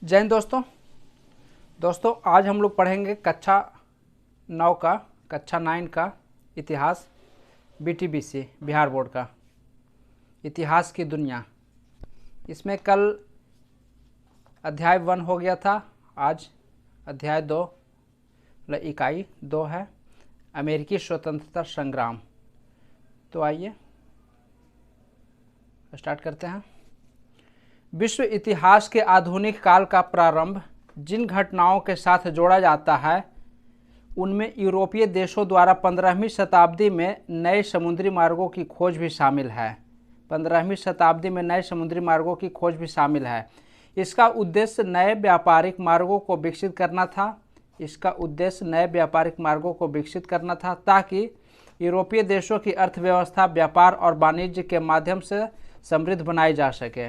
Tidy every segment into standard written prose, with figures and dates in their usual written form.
जय हिंद दोस्तों आज हम लोग पढ़ेंगे कक्षा 9 का इतिहास। बीटीबीसी बिहार बोर्ड का इतिहास की दुनिया। इसमें कल अध्याय 1 हो गया था, आज अध्याय 2 इकाई 2 है, अमेरिकी स्वतंत्रता संग्राम। तो आइए स्टार्ट करते हैं। विश्व इतिहास के आधुनिक काल का प्रारंभ जिन घटनाओं के साथ जोड़ा जाता है उनमें यूरोपीय देशों द्वारा 15वीं शताब्दी में नए समुद्री मार्गों की खोज भी शामिल है। 15वीं शताब्दी में नए समुद्री मार्गों की खोज भी शामिल है। इसका उद्देश्य नए व्यापारिक मार्गों को विकसित करना था ताकि यूरोपीय देशों की अर्थव्यवस्था व्यापार और वाणिज्य के माध्यम से समृद्ध बनाई जा सके।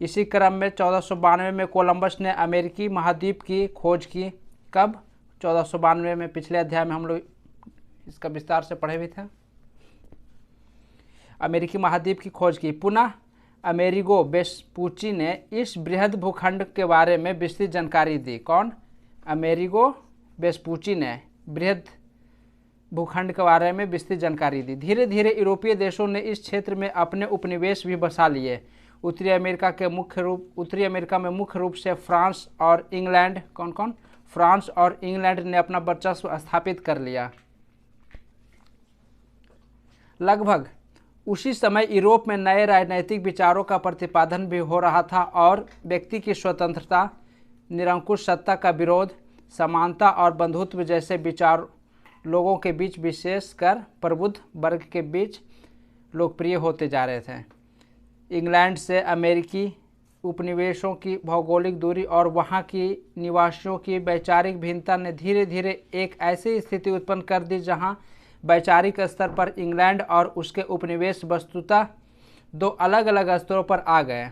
इसी क्रम में 1492 में कोलंबस ने अमेरिकी महाद्वीप की खोज की। कब? 1492 में। पिछले अध्याय में हम लोग इसका विस्तार से पढ़े भी थे। अमेरिकी महाद्वीप की खोज की। पुनः अमेरिगो वेस्पुची ने इस बृहद भूखंड के बारे में विस्तृत जानकारी दी। कौन? अमेरिगो वेस्पुची ने बृहद भूखंड के बारे में विस्तृत जानकारी दी। धीरे धीरे यूरोपीय देशों ने इस क्षेत्र में अपने उपनिवेश भी बसा लिए। उत्तरी अमेरिका में मुख्य रूप से फ्रांस और इंग्लैंड फ्रांस और इंग्लैंड ने अपना वर्चस्व स्थापित कर लिया। लगभग उसी समय यूरोप में नए राजनैतिक विचारों का प्रतिपादन भी हो रहा था और व्यक्ति की स्वतंत्रता, निरंकुश सत्ता का विरोध, समानता और बंधुत्व जैसे विचार लोगों के बीच, विशेषकर प्रबुद्ध वर्ग के बीच लोकप्रिय होते जा रहे थे। इंग्लैंड से अमेरिकी उपनिवेशों की भौगोलिक दूरी और वहां की निवासियों की वैचारिक भिन्नता ने धीरे धीरे एक ऐसी स्थिति उत्पन्न कर दी जहां वैचारिक स्तर पर इंग्लैंड और उसके उपनिवेश वस्तुतः दो अलग अलग स्तरों पर आ गए।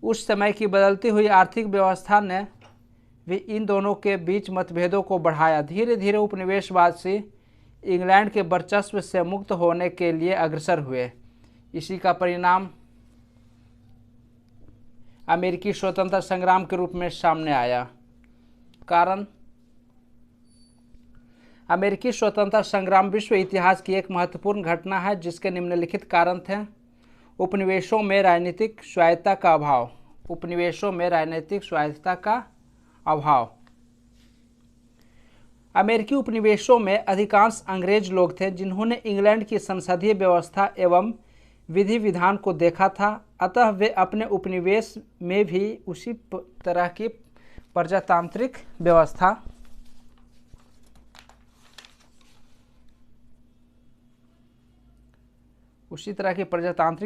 उस समय की बदलती हुई आर्थिक व्यवस्था ने भी इन दोनों के बीच मतभेदों को बढ़ाया। धीरे धीरे उपनिवेशवासी इंग्लैंड के वर्चस्व से मुक्त होने के लिए अग्रसर हुए। इसी का परिणाम अमेरिकी स्वतंत्रता संग्राम के रूप में सामने आया। कारण? अमेरिकी स्वतंत्रता संग्राम विश्व इतिहास की एक महत्वपूर्ण घटना है जिसके निम्नलिखित कारण थे। उपनिवेशों में राजनीतिक स्वायत्तता का अभाव। अमेरिकी उपनिवेशों में अधिकांश अंग्रेज लोग थे जिन्होंने इंग्लैंड की संसदीय व्यवस्था एवं विधि विधान को देखा था, अतः वे अपने उपनिवेश में भी उसी तरह की प्रजातांत्रिक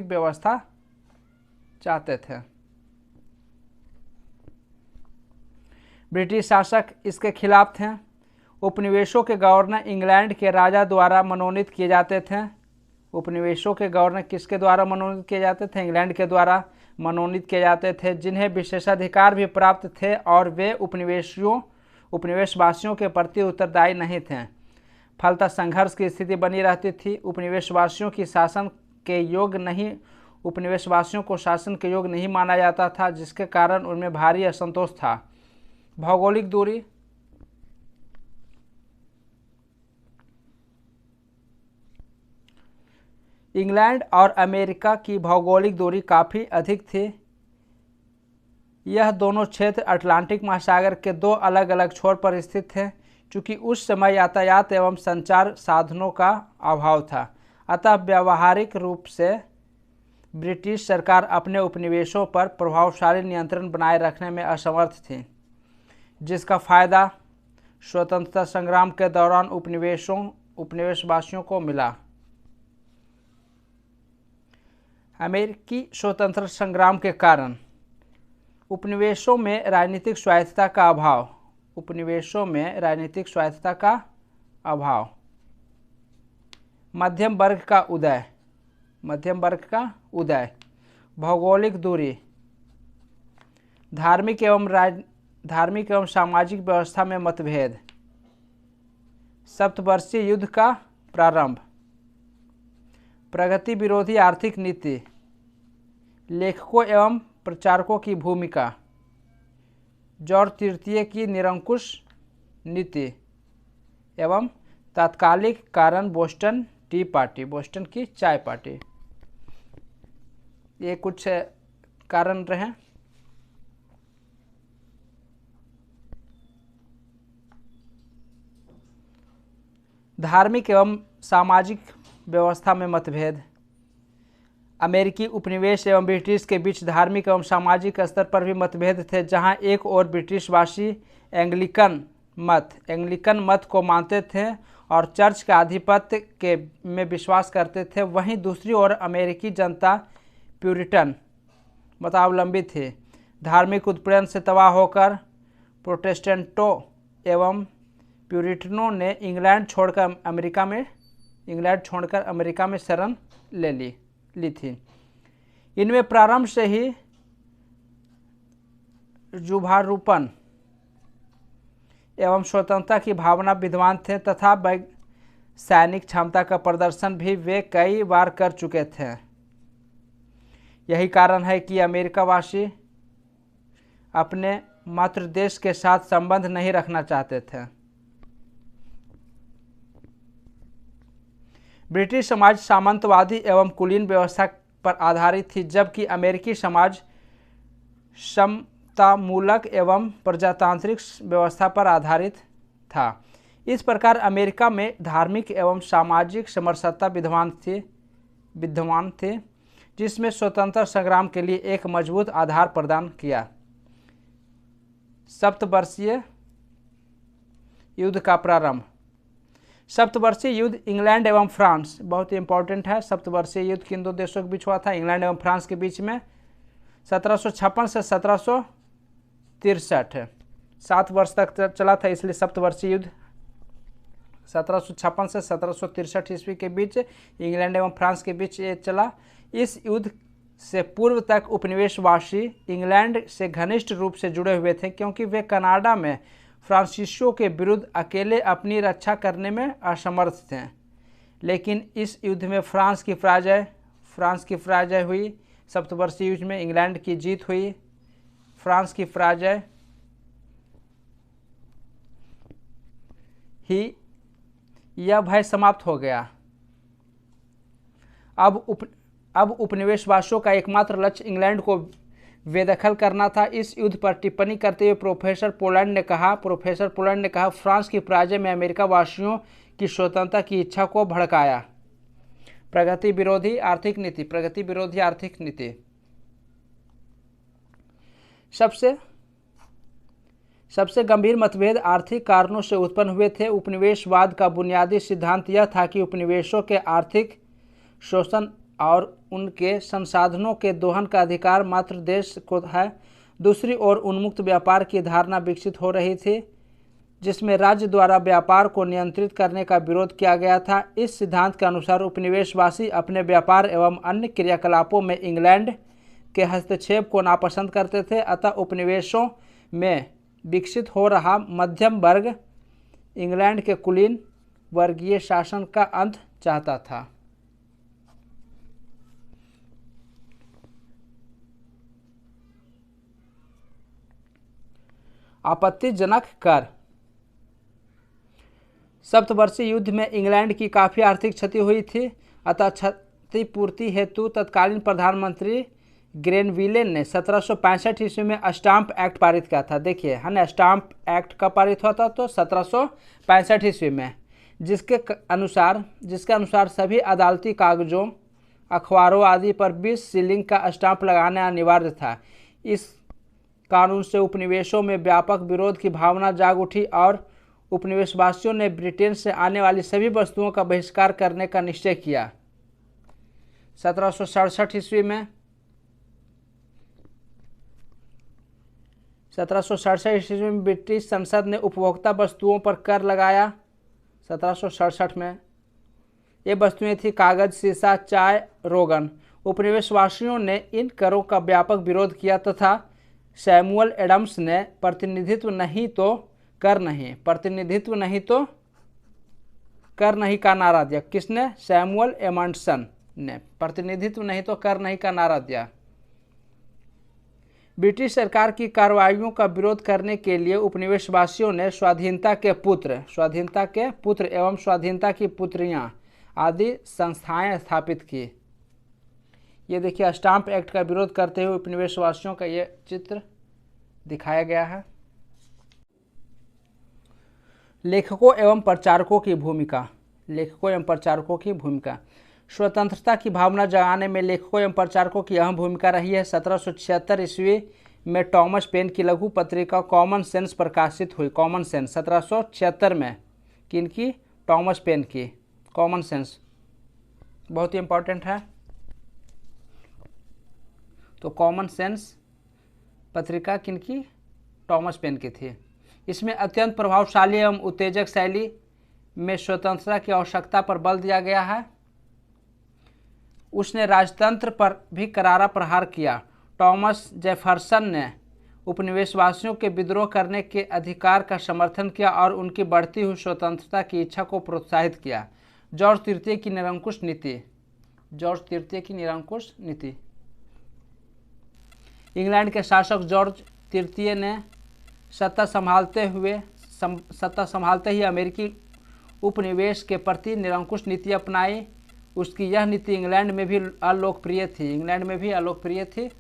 व्यवस्था चाहते थे। ब्रिटिश शासक इसके खिलाफ थे। उपनिवेशों के गवर्नर इंग्लैंड के राजा द्वारा मनोनीत किए जाते थे। उपनिवेशों के गवर्नर किसके द्वारा मनोनीत किए जाते थे? इंग्लैंड के द्वारा मनोनीत किए जाते थे, जिन्हें विशेषाधिकार भी प्राप्त थे और वे उपनिवेशवासियों के प्रति उत्तरदायी नहीं थे। फलतः संघर्ष की स्थिति बनी रहती थी। उपनिवेशवासियों को शासन के योग्य नहीं माना जाता था, जिसके कारण उनमें भारी असंतोष था। भौगोलिक दूरी। इंग्लैंड और अमेरिका की भौगोलिक दूरी काफ़ी अधिक थी। यह दोनों क्षेत्र अटलांटिक महासागर के दो अलग अलग छोर पर स्थित थे। चूँकि उस समय यातायात एवं संचार साधनों का अभाव था, अतः व्यावहारिक रूप से ब्रिटिश सरकार अपने उपनिवेशों पर प्रभावशाली नियंत्रण बनाए रखने में असमर्थ थी, जिसका फायदा स्वतंत्रता संग्राम के दौरान उपनिवेशवासियों को मिला। अमेरिकी स्वतंत्रता संग्राम के कारण उपनिवेशों में राजनीतिक स्वायत्तता का अभाव। मध्यम वर्ग का उदय। भौगोलिक दूरी। धार्मिक एवं सामाजिक व्यवस्था में मतभेद। सप्तवर्षीय युद्ध का प्रारंभ। प्रगति विरोधी आर्थिक नीति। लेखकों एवं प्रचारकों की भूमिका। जॉर्ज तृतीय की निरंकुश नीति एवं तात्कालिक कारण बोस्टन टी पार्टी, बोस्टन की चाय पार्टी, ये कुछ कारण रहे। धार्मिक एवं सामाजिक व्यवस्था में मतभेद। अमेरिकी उपनिवेश एवं ब्रिटिश के बीच धार्मिक एवं सामाजिक स्तर पर भी मतभेद थे। जहां एक ओर ब्रिटिशवासी एंग्लिकन मत को मानते थे और चर्च के आधिपत्य में विश्वास करते थे, वहीं दूसरी ओर अमेरिकी जनता प्यूरिटन मतावलंबी थी। धार्मिक उत्पीड़न से तबाह होकर प्रोटेस्टेंटों एवं प्यूरिटनों ने इंग्लैंड छोड़कर अमेरिका में शरण ली थी। इनमें प्रारंभ से ही जुभारूपन एवं स्वतंत्रता की भावना विद्वान थे तथा सैनिक क्षमता का प्रदर्शन भी वे कई बार कर चुके थे। यही कारण है कि अमेरिकावासी अपने मातृ देश के साथ संबंध नहीं रखना चाहते थे। ब्रिटिश समाज सामंतवादी एवं कुलीन व्यवस्था पर आधारित थी, जबकि अमेरिकी समाज समतामूलक एवं प्रजातांत्रिक व्यवस्था पर आधारित था। इस प्रकार अमेरिका में धार्मिक एवं सामाजिक समरसता विद्यमान थे, जिसमें स्वतंत्रता संग्राम के लिए एक मजबूत आधार प्रदान किया। सप्तवर्षीय युद्ध का प्रारंभ। सप्तवर्षीय युद्ध इंग्लैंड एवं फ्रांस, बहुत इंपॉर्टेंट है। सप्तवर्षीय युद्ध किन दो देशों के बीच हुआ था? इंग्लैंड एवं फ्रांस के बीच में 1756 से 1763, 7 वर्ष तक चला था, इसलिए सप्तवर्षीय युद्ध 1756 से 1763 ईस्वी के बीच इंग्लैंड एवं फ्रांस के बीच ये चला। इस युद्ध से पूर्व तक उपनिवेशवासी इंग्लैंड से घनिष्ठ रूप से जुड़े हुए थे, क्योंकि वे कनाडा में फ्रांसीसियों के विरुद्ध अकेले अपनी रक्षा करने में असमर्थ थे। लेकिन इस युद्ध में फ्रांस की पराजय हुई। सप्तवर्षीय युद्ध में इंग्लैंड की जीत हुई, फ्रांस की पराजय ही यह भय समाप्त हो गया। अब उपनिवेशवासियों का एकमात्र लक्ष्य इंग्लैंड को बेदखल करना था। इस युद्ध पर टिप्पणी करते हुए प्रोफेसर पोलैंड ने कहा, फ्रांस की पराजय में अमेरिका वासियों की स्वतंत्रता की इच्छा को भड़काया। प्रगति विरोधी आर्थिक नीति। सबसे गंभीर मतभेद आर्थिक कारणों से उत्पन्न हुए थे। उपनिवेशवाद का बुनियादी सिद्धांत यह था कि उपनिवेशों के आर्थिक शोषण और उनके संसाधनों के दोहन का अधिकार मात्र देश को है। दूसरी ओर उन्मुक्त व्यापार की धारणा विकसित हो रही थी, जिसमें राज्य द्वारा व्यापार को नियंत्रित करने का विरोध किया गया था। इस सिद्धांत के अनुसार उपनिवेशवासी अपने व्यापार एवं अन्य क्रियाकलापों में इंग्लैंड के हस्तक्षेप को नापसंद करते थे। अतः उपनिवेशों में विकसित हो रहा मध्यम वर्ग इंग्लैंड के कुलीन वर्गीय शासन का अंत चाहता था। आपत्तिजनक कर। सप्तवर्षीय युद्ध में इंग्लैंड की काफ़ी आर्थिक क्षति हुई थी, अतः क्षतिपूर्ति हेतु तत्कालीन प्रधानमंत्री ग्रेनविले ने 1765 ईस्वी में स्टाम्प एक्ट पारित किया था। देखिए है ना, स्टाम्प एक्ट कब पारित हुआ था? तो 1765 ईस्वी में, जिसके अनुसार सभी अदालती कागजों, अखबारों आदि पर 20 शिलिंग का स्टाम्प लगाना अनिवार्य था। इस कानून से उपनिवेशों में व्यापक विरोध की भावना जाग उठी और उपनिवेशवासियों ने ब्रिटेन से आने वाली सभी वस्तुओं का बहिष्कार करने का निश्चय किया। 1767 ईस्वी में ब्रिटिश संसद ने उपभोक्ता वस्तुओं पर कर लगाया। 1767 में ये वस्तुएं थी कागज, सीसा, चाय, रोगन। उपनिवेशवासियों ने इन करों का व्यापक विरोध किया तथा सैमुअल एडम्स ने प्रतिनिधित्व नहीं तो कर नहीं का नारा दिया। किसने? सैमुअल एडम्सन ने प्रतिनिधित्व नहीं तो कर नहीं का नारा दिया। ब्रिटिश सरकार की कार्रवाइयों का विरोध करने के लिए उपनिवेशवासियों ने स्वाधीनता के पुत्र एवं स्वाधीनता की पुत्रियां आदि संस्थाएं स्थापित की। ये देखिए, स्टाम्प एक्ट का विरोध करते हुए उपनिवेशवासियों का ये चित्र दिखाया गया है। लेखकों एवं प्रचारकों की भूमिका। स्वतंत्रता की भावना जगाने में लेखकों एवं प्रचारकों की अहम भूमिका रही है। 1776 ईस्वी में टॉमस पेन की लघु पत्रिका कॉमन सेंस प्रकाशित हुई। कॉमन सेंस 1776 में किनकी? टॉमस पेन की। कॉमन सेंस बहुत ही इंपॉर्टेंट है। तो कॉमन सेंस पत्रिका किनकी? टॉमस पेन की थी। इसमें अत्यंत प्रभावशाली एवं उत्तेजक शैली में स्वतंत्रता की आवश्यकता पर बल दिया गया है। उसने राजतंत्र पर भी करारा प्रहार किया। टॉमस जेफरसन ने उपनिवेशवासियों के विद्रोह करने के अधिकार का समर्थन किया और उनकी बढ़ती हुई स्वतंत्रता की इच्छा को प्रोत्साहित किया। जॉर्ज तृतीय की निरंकुश नीति। इंग्लैंड के शासक जॉर्ज तृतीय ने सत्ता संभालते ही अमेरिकी उपनिवेश के प्रति निरंकुश नीति अपनाई। उसकी यह नीति इंग्लैंड में भी अलोकप्रिय थी।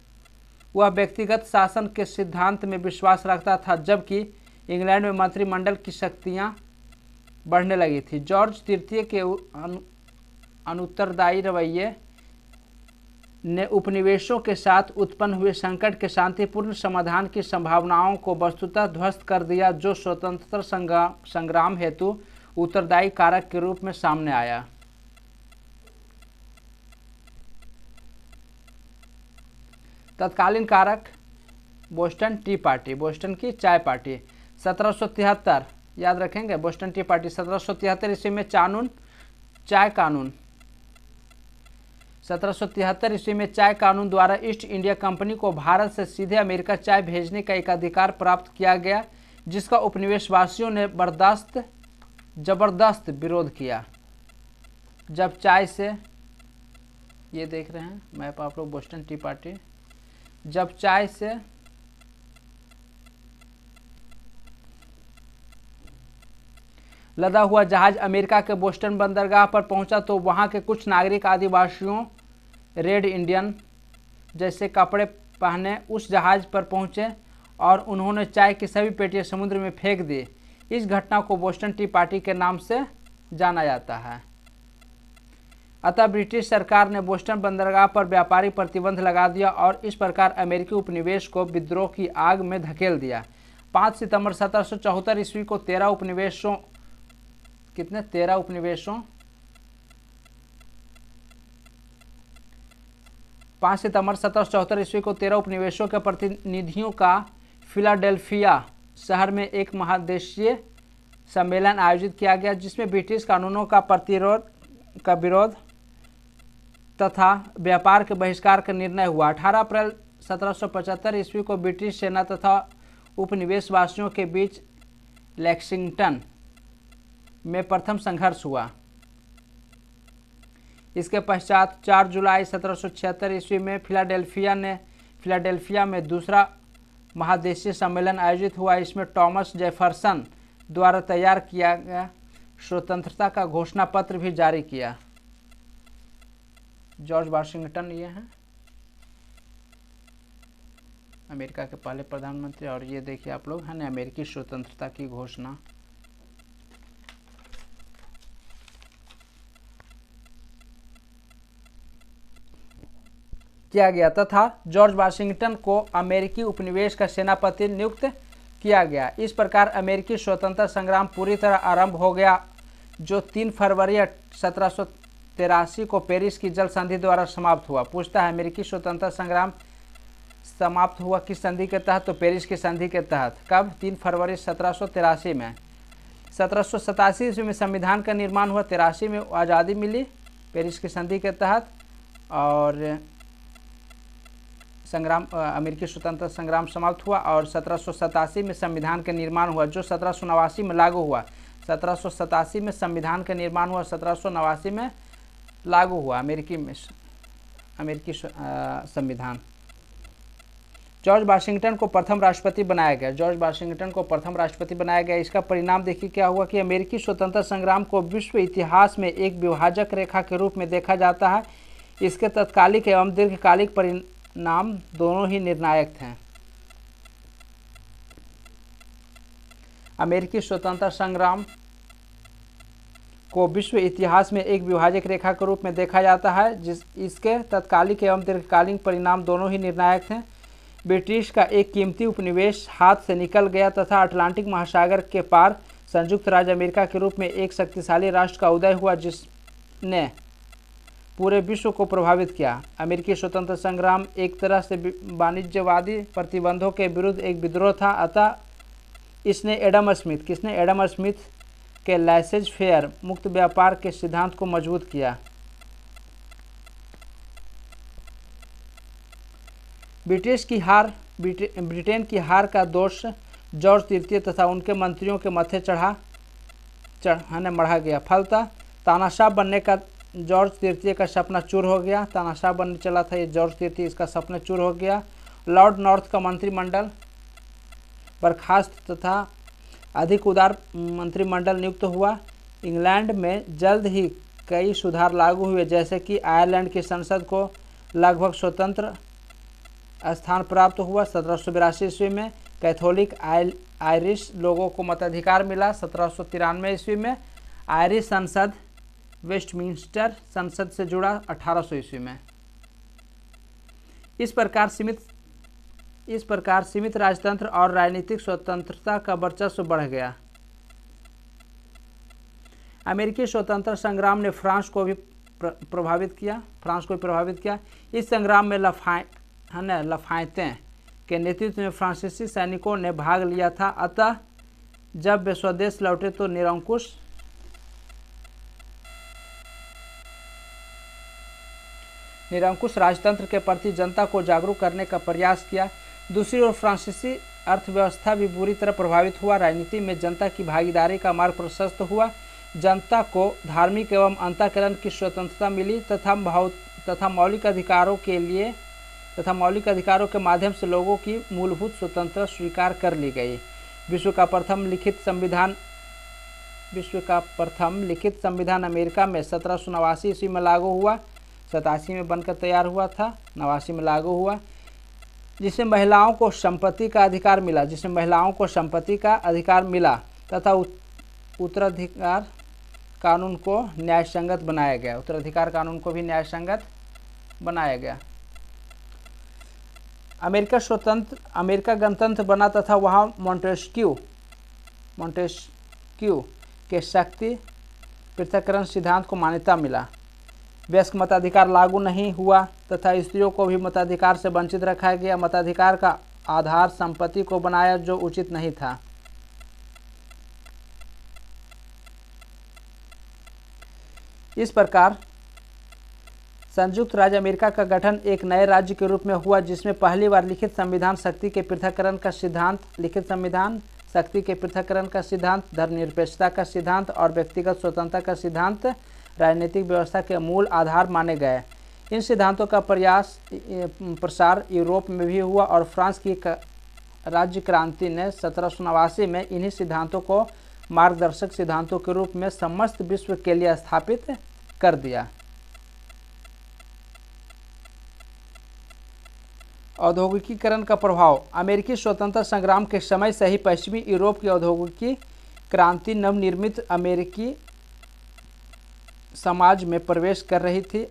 वह व्यक्तिगत शासन के सिद्धांत में विश्वास रखता था, जबकि इंग्लैंड में मंत्रिमंडल की शक्तियां बढ़ने लगी थी। जॉर्ज तृतीय के अनुत्तरदायी रवैये ने उपनिवेशों के साथ उत्पन्न हुए संकट के शांतिपूर्ण समाधान की संभावनाओं को वस्तुतः ध्वस्त कर दिया, जो स्वतंत्रता संग्राम हेतु उत्तरदायी कारक के रूप में सामने आया। तत्कालीन कारक बोस्टन टी पार्टी, बोस्टन की चाय पार्टी। 1773 याद रखेंगे, बोस्टन टी पार्टी 1773 ईस्वी में चाय कानून 1773 ईस्वी में चाय कानून द्वारा ईस्ट इंडिया कंपनी को भारत से सीधे अमेरिका चाय भेजने का एक अधिकार प्राप्त किया गया, जिसका उपनिवेशवासियों ने जबरदस्त विरोध किया। जब चाय से, ये देख रहे हैं मैप आप लोग, बोस्टन टी पार्टी, जब चाय से लदा हुआ जहाज अमेरिका के बोस्टन बंदरगाह पर पहुंचा तो वहां के कुछ नागरिक आदिवासियों रेड इंडियन जैसे कपड़े पहने उस जहाज पर पहुंचे और उन्होंने चाय की सभी पेटियां समुद्र में फेंक दी। इस घटना को बोस्टन टी पार्टी के नाम से जाना जाता है। अतः ब्रिटिश सरकार ने बोस्टन बंदरगाह पर व्यापारी प्रतिबंध लगा दिया और इस प्रकार अमेरिकी उपनिवेश को विद्रोह की आग में धकेल दिया। 5 सितंबर 1774 ईस्वी को 13 उपनिवेशों 5 सितंबर 1774 ईस्वी को 13 उपनिवेशों के प्रतिनिधियों का फिलाडेल्फिया शहर में एक महादेशीय सम्मेलन आयोजित किया गया, जिसमें ब्रिटिश कानूनों का विरोध तथा व्यापार के बहिष्कार का निर्णय हुआ। 18 अप्रैल 1775 ईस्वी को ब्रिटिश सेना तथा उपनिवेशवासियों के बीच लेक्सिंगटन में प्रथम संघर्ष हुआ। इसके पश्चात 4 जुलाई 1776 ईस्वी में फिलाडेल्फिया में दूसरा महादेशीय सम्मेलन आयोजित हुआ। इसमें टॉमस जेफरसन द्वारा तैयार किया गया स्वतंत्रता का घोषणा पत्र भी जारी किया। जॉर्ज वाशिंगटन ये हैं अमेरिका के पहले प्रधानमंत्री, और ये देखिए आप लोग है ना अमेरिकी स्वतंत्रता की घोषणा। किया गया तथा जॉर्ज वाशिंगटन को अमेरिकी उपनिवेश का सेनापति नियुक्त किया गया। इस प्रकार अमेरिकी स्वतंत्रता संग्राम पूरी तरह आरंभ हो गया, जो 3 फरवरी 1783 को पेरिस की जल संधि द्वारा समाप्त हुआ। पूछता है अमेरिकी स्वतंत्रता संग्राम समाप्त हुआ किस संधि के तहत? तो पेरिस की संधि के तहत। कब? 3 फरवरी 1783 में। 1787 ईस्वी में संविधान का निर्माण हुआ। 83 में आज़ादी मिली पेरिस की संधि के तहत, और अमेरिकी स्वतंत्रता संग्राम समाप्त हुआ और 1787 में संविधान का निर्माण हुआ, जो 1789 में लागू हुआ। 1787 में संविधान का निर्माण हुआ, 1789 में लागू हुआ अमेरिकी संविधान। जॉर्ज वाशिंगटन को प्रथम राष्ट्रपति बनाया गया। जॉर्ज वाशिंगटन को प्रथम राष्ट्रपति बनाया गया। इसका परिणाम देखिए क्या हुआ कि अमेरिकी स्वतंत्रता संग्राम को विश्व इतिहास में एक विभाजक रेखा के रूप में देखा जाता है। इसके तत्कालिक एवं दीर्घकालिक परिणाम दोनों ही निर्णायक थे। अमेरिकी स्वतंत्रता संग्राम को विश्व इतिहास में एक विभाजक रेखा के रूप में देखा जाता है, इसके तत्कालिक एवं दीर्घकालीन परिणाम दोनों ही निर्णायक थे। ब्रिटिश का एक कीमती उपनिवेश हाथ से निकल गया तथा अटलांटिक महासागर के पार संयुक्त राज्य अमेरिका के रूप में एक शक्तिशाली राष्ट्र का उदय हुआ, जिसने पूरे विश्व को प्रभावित किया। अमेरिकी स्वतंत्रता संग्राम एक तरह से वाणिज्यवादी प्रतिबंधों के विरुद्ध एक विद्रोह था। अतः इसने एडम स्मिथ के लाइसेंस फेयर मुक्त व्यापार के सिद्धांत को मजबूत किया। ब्रिटेन की हार का दोष जॉर्ज तृतीय तथा उनके मंत्रियों के माथे मढ़ा गया। फलतः तानाशाह बनने का जॉर्ज तृतीय का सपना चूर हो गया। तानाशाह बनने चला था ये जॉर्ज तृतीय, इसका सपना चूर हो गया। लॉर्ड नॉर्थ का मंत्रिमंडल बर्खास्त तथा अधिक उदार मंत्रिमंडल नियुक्त हुआ। इंग्लैंड में जल्द ही कई सुधार लागू हुए, जैसे कि आयरलैंड की संसद को लगभग स्वतंत्र स्थान प्राप्त हुआ। 1782 ईस्वी में कैथोलिक आयरिश लोगों को मताधिकार मिला। 1793 ईस्वी में आयरिश संसद वेस्टमिंस्टर संसद से जुड़ा। 1800 ईस्वी में इस प्रकार सीमित राजतंत्र और राजनीतिक स्वतंत्रता का वर्चस्व बढ़ गया। अमेरिकी स्वतंत्रता संग्राम ने फ्रांस को भी प्रभावित किया। इस संग्राम में लफायते के नेतृत्व में फ्रांसीसी सैनिकों ने भाग लिया था। अतः जब वे स्वदेश लौटे तो निरंकुश राजतंत्र के प्रति जनता को जागरूक करने का प्रयास किया। दूसरी ओर फ्रांसीसी अर्थव्यवस्था भी बुरी तरह प्रभावित हुआ। राजनीति में जनता की भागीदारी का मार्ग प्रशस्त हुआ। जनता को धार्मिक एवं अंतःकरण की स्वतंत्रता मिली तथा मौलिक अधिकारों के माध्यम से लोगों की मूलभूत स्वतंत्रता स्वीकार कर ली गई। विश्व का प्रथम लिखित संविधान अमेरिका में 1789 ईस्वी में लागू हुआ। 87 में बनकर तैयार हुआ था, 89 में लागू हुआ, जिसमें महिलाओं को संपत्ति का अधिकार मिला तथा उत्तराधिकार कानून को न्यायसंगत बनाया गया। उत्तराधिकार कानून को भी न्यायसंगत बनाया गया। अमेरिका गणतंत्र बना तथा वहाँ मॉन्टेस्क्यू के शक्ति पृथक्करण सिद्धांत को मान्यता मिला। वयस्क मताधिकार लागू नहीं हुआ तथा स्त्रियों को भी मताधिकार से वंचित रखा गया। मताधिकार का आधार संपत्ति को बनाया, जो उचित नहीं था। इस प्रकार संयुक्त राज्य अमेरिका का गठन एक नए राज्य के रूप में हुआ, जिसमें पहली बार लिखित संविधान शक्ति के पृथक्करण का सिद्धांत, धर्मनिरपेक्षता का सिद्धांत और व्यक्तिगत स्वतंत्रता का सिद्धांत राजनीतिक व्यवस्था के मूल आधार माने गए। इन सिद्धांतों का प्रसार यूरोप में भी हुआ और फ्रांस की राज्य क्रांति ने 1789 में इन्हीं सिद्धांतों को मार्गदर्शक सिद्धांतों के रूप में समस्त विश्व के लिए स्थापित कर दिया। औद्योगिकीकरण का प्रभाव। अमेरिकी स्वतंत्रता संग्राम के समय से ही पश्चिमी यूरोप की औद्योगिकी क्रांति नवनिर्मित अमेरिकी समाज में प्रवेश कर रही थी।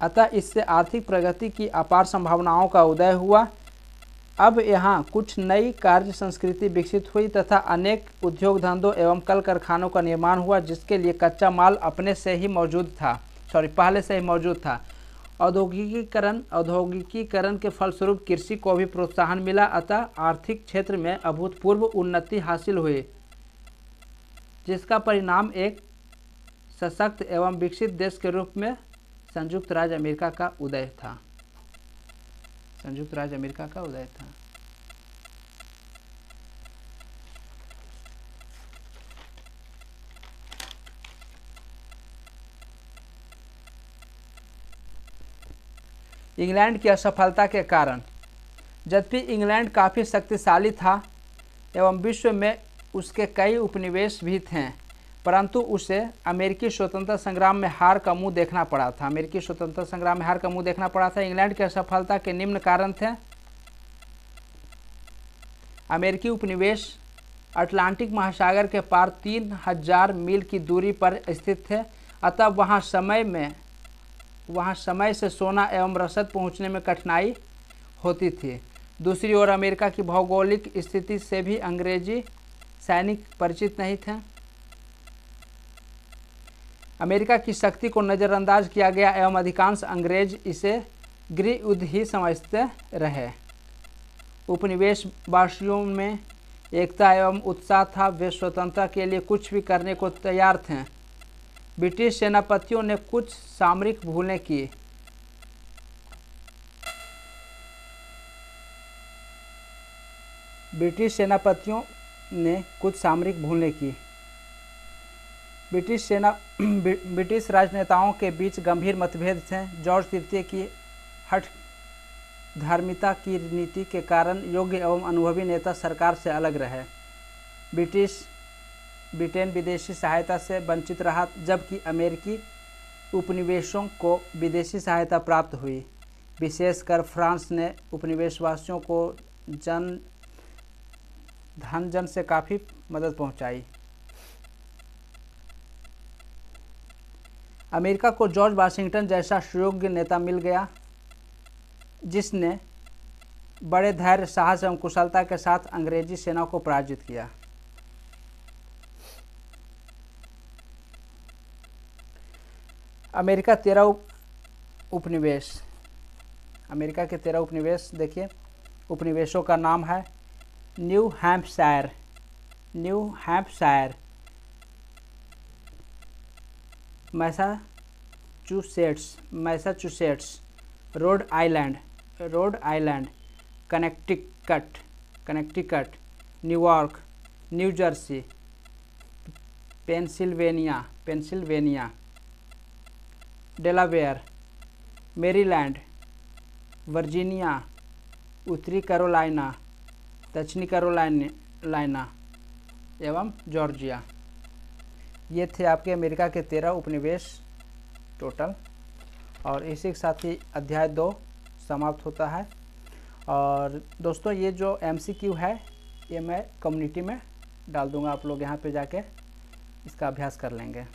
अतः इससे आर्थिक प्रगति की अपार संभावनाओं का उदय हुआ। अब यहाँ कुछ नई कार्य संस्कृति विकसित हुई तथा अनेक उद्योग धंधों एवं कल कारखानों का निर्माण हुआ, जिसके लिए कच्चा माल पहले से ही मौजूद था। औद्योगिकीकरण के फलस्वरूप कृषि को भी प्रोत्साहन मिला। अतः आर्थिक क्षेत्र में अभूतपूर्व उन्नति हासिल हुई, जिसका परिणाम एक सशक्त एवं विकसित देश के रूप में संयुक्त राज्य अमेरिका का उदय था। इंग्लैंड की असफलता के कारण। यद्यपि इंग्लैंड काफ़ी शक्तिशाली था एवं विश्व में उसके कई उपनिवेश भी थे, परंतु उसे अमेरिकी स्वतंत्रता संग्राम में हार का मुंह देखना पड़ा था। अमेरिकी स्वतंत्रता संग्राम में हार का मुंह देखना पड़ा था। इंग्लैंड की असफलता के निम्न कारण थे। अमेरिकी उपनिवेश अटलांटिक महासागर के पार 3000 मील की दूरी पर स्थित थे, अतः वहाँ समय से सोना एवं रसद पहुँचने में कठिनाई होती थी। दूसरी ओर अमेरिका की भौगोलिक स्थिति से भी अंग्रेजी सैनिक परिचित नहीं थे। अमेरिका की शक्ति को नज़रअंदाज किया गया एवं अधिकांश अंग्रेज इसे गृह युद्ध ही समझते रहे। उपनिवेश वासियों में एकता एवं उत्साह था। वे स्वतंत्रता के लिए कुछ भी करने को तैयार थे। ब्रिटिश सेनापतियों ने कुछ सामरिक भूलें की। ब्रिटिश राजनेताओं के बीच गंभीर मतभेद थे। जॉर्ज तृतीय की हठ धार्मिकता की नीति के कारण योग्य एवं अनुभवी नेता सरकार से अलग रहे। ब्रिटेन विदेशी सहायता से वंचित रहा, जबकि अमेरिकी उपनिवेशों को विदेशी सहायता प्राप्त हुई। विशेषकर फ्रांस ने उपनिवेशवासियों को धन से काफ़ी मदद पहुंचाई। अमेरिका को जॉर्ज वाशिंगटन जैसा सुयोग्य नेता मिल गया, जिसने बड़े धैर्य, साहस एवं कुशलता के साथ अंग्रेजी सेना को पराजित किया। अमेरिका के 13 उपनिवेश देखिए। उपनिवेशों का नाम है new Hampshire, Massachusetts, Rhode Island, Connecticut, New York, new Jersey, Pennsylvania, Delaware, Maryland, Virginia, उत्तरी कैरोलिना, दक्षिणी कैरोलिना एवं जॉर्जिया। ये थे आपके अमेरिका के 13 उपनिवेश टोटल। और इसी के साथ ही अध्याय 2 समाप्त होता है। और दोस्तों, ये जो MCQ है ये मैं कम्युनिटी में डाल दूंगा, आप लोग यहाँ पे जाके इसका अभ्यास कर लेंगे।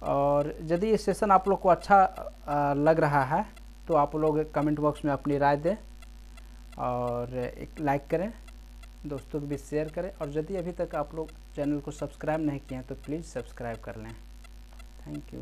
और यदि ये सेशन आप लोग को अच्छा लग रहा है तो आप लोग कमेंट बॉक्स में अपनी राय दें और एक लाइक करें, दोस्तों को भी शेयर करें। और यदि अभी तक आप लोग चैनल को सब्सक्राइब नहीं किए हैं तो प्लीज़ सब्सक्राइब कर लें। Thank you.